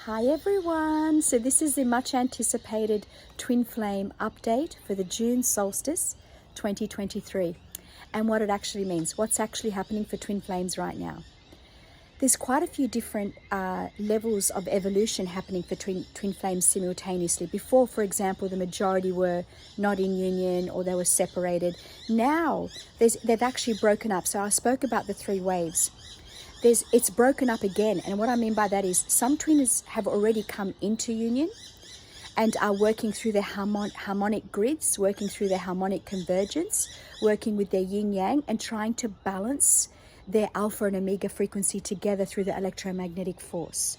Hi everyone! So this is the much anticipated twin flame update for the June solstice 2023 and what it actually means, what's actually happening for twin flames right now. There's quite a few different levels of evolution happening for twin flames simultaneously. Before, for example, the majority were not in union or they were separated. Now they've actually broken up. So I spoke about the three waves. It's broken up again, and what I mean by that is some twins have already come into union and are working through their harmonic grids, working through their harmonic convergence, working with their yin yang and trying to balance their alpha and omega frequency together through the electromagnetic force.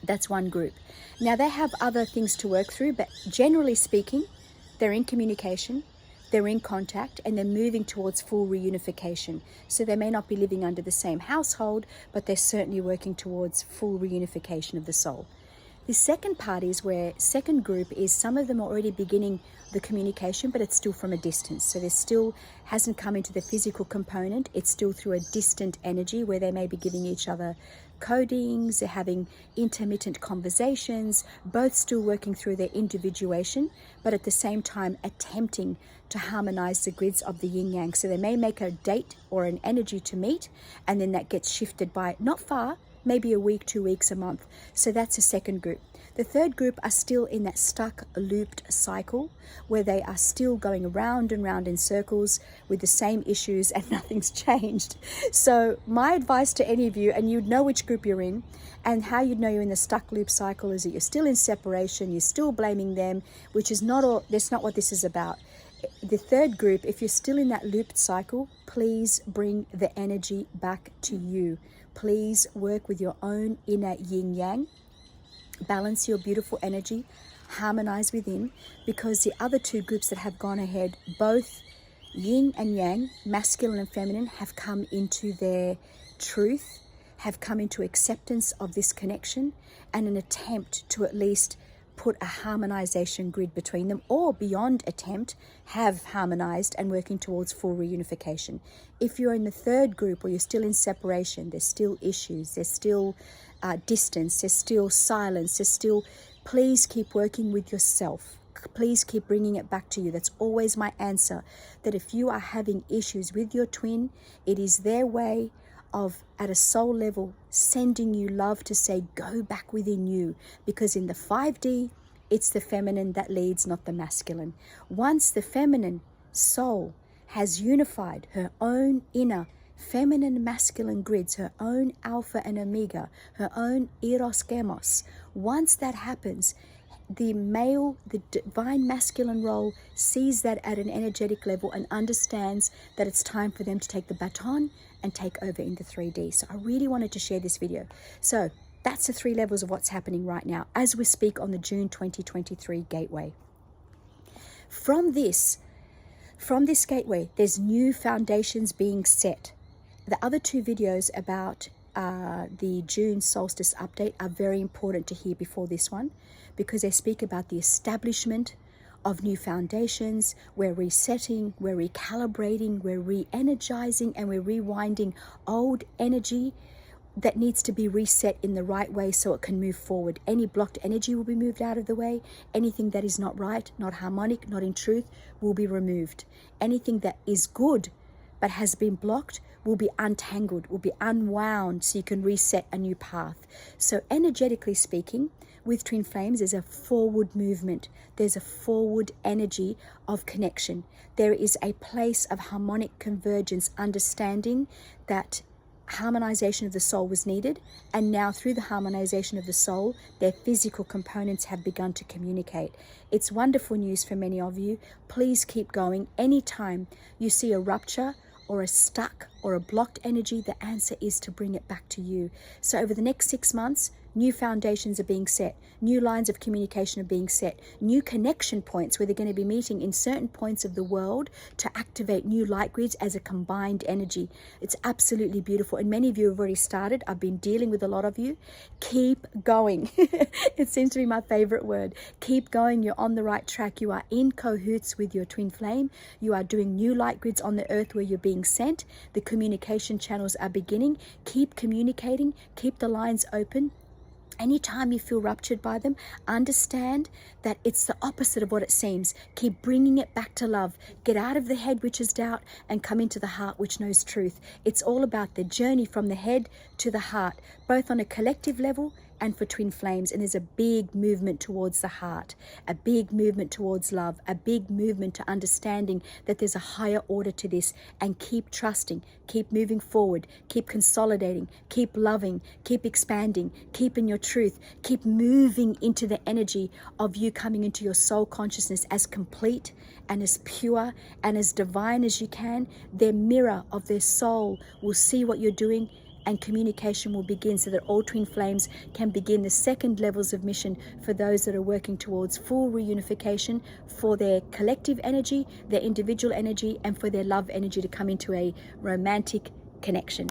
That's one group. Now they have other things to work through, but generally speaking, they're in communication, they're in contact, and they're moving towards full reunification. So they may not be living under the same household, but they're certainly working towards full reunification of the soul. The second part is where second group is some of them are already beginning the communication, but it's still from a distance. So there still hasn't come into the physical component. It's still through a distant energy where they may be giving each other codings, they're having intermittent conversations, both still working through their individuation, but at the same time attempting to harmonize the grids of the yin yang. So they may make a date or an energy to meet, and then that gets shifted by not far, maybe a week, 2 weeks, a month. So that's a second group. The third group are still in that stuck, looped cycle where they are still going around and round in circles with the same issues and nothing's changed. So my advice to any of you, and you'd know which group you're in, and how you'd know you're in the stuck loop cycle is that you're still in separation, you're still blaming them, which is not all, that's not what this is about. The third group, if you're still in that looped cycle, please bring the energy back to you. Please work with your own inner yin yang. Balance your beautiful energy, harmonize within, because the other two groups that have gone ahead, both yin and yang, masculine and feminine, have come into their truth, have come into acceptance of this connection and an attempt to at least put a harmonization grid between them, or beyond attempt, have harmonized and working towards full reunification. If you're in the third group or you're still in separation, there's still issues, there's still distance, there's still silence, there's still, please keep working with yourself. Please keep bringing it back to you. That's always my answer, that if you are having issues with your twin, it is their way of, at a soul level, sending you love to say, go back within you, because in the 5D, it's the feminine that leads, not the masculine. Once the feminine soul has unified her own inner feminine masculine grids, her own alpha and omega, her own eros gemos, once that happens, the male, the divine masculine role sees that at an energetic level and understands that it's time for them to take the baton and take over into 3D. So I really wanted to share this video. So that's the three levels of what's happening right now as we speak on the June 2023 gateway. From this gateway, there's new foundations being set. The other two videos about the June solstice update are very important to hear before this one, because they speak about the establishment of new foundations. We're resetting, we're recalibrating, we're re-energizing, and we're rewinding old energy that needs to be reset in the right way so it can move forward. Any blocked energy will be moved out of the way. Anything that is not right, not harmonic, not in truth, will be removed. Anything that is good but has been blocked will be untangled, will be unwound, so you can reset a new path. So energetically speaking, with twin flames, there's a forward movement. There's a forward energy of connection. There is a place of harmonic convergence, understanding that harmonization of the soul was needed, and now through the harmonization of the soul, their physical components have begun to communicate. It's wonderful news for many of you. Please keep going. Anytime you see a rupture or a stuck or a blocked energy, the answer is to bring it back to you. So over the next 6 months, new foundations are being set, new lines of communication are being set, new connection points where they're going to be meeting in certain points of the world to activate new light grids as a combined energy. It's absolutely beautiful, and many of you have already started. I've been dealing with a lot of you. Keep going. It seems to be my favorite word. Keep going. You're on the right track. You are in cahoots with your twin flame. You are doing new light grids on the earth where you're being sent. The communication channels are beginning. Keep communicating. Keep the lines open. Anytime you feel ruptured by them, understand that it's the opposite of what it seems. Keep bringing it back to love. Get out of the head, which is doubt, and come into the heart, which knows truth. It's all about the journey from the head to the heart, both on a collective level and for twin flames. And there's a big movement towards the heart, a big movement towards love, a big movement to understanding that there's a higher order to this. And keep trusting, keep moving forward, keep consolidating, keep loving, keep expanding, keep in your truth, keep moving into the energy of you coming into your soul consciousness as complete and as pure and as divine as you can. Their mirror of their soul will see what you're doing, and communication will begin, so that all twin flames can begin the second levels of mission for those that are working towards full reunification, for their collective energy, their individual energy, and for their love energy to come into a romantic connection.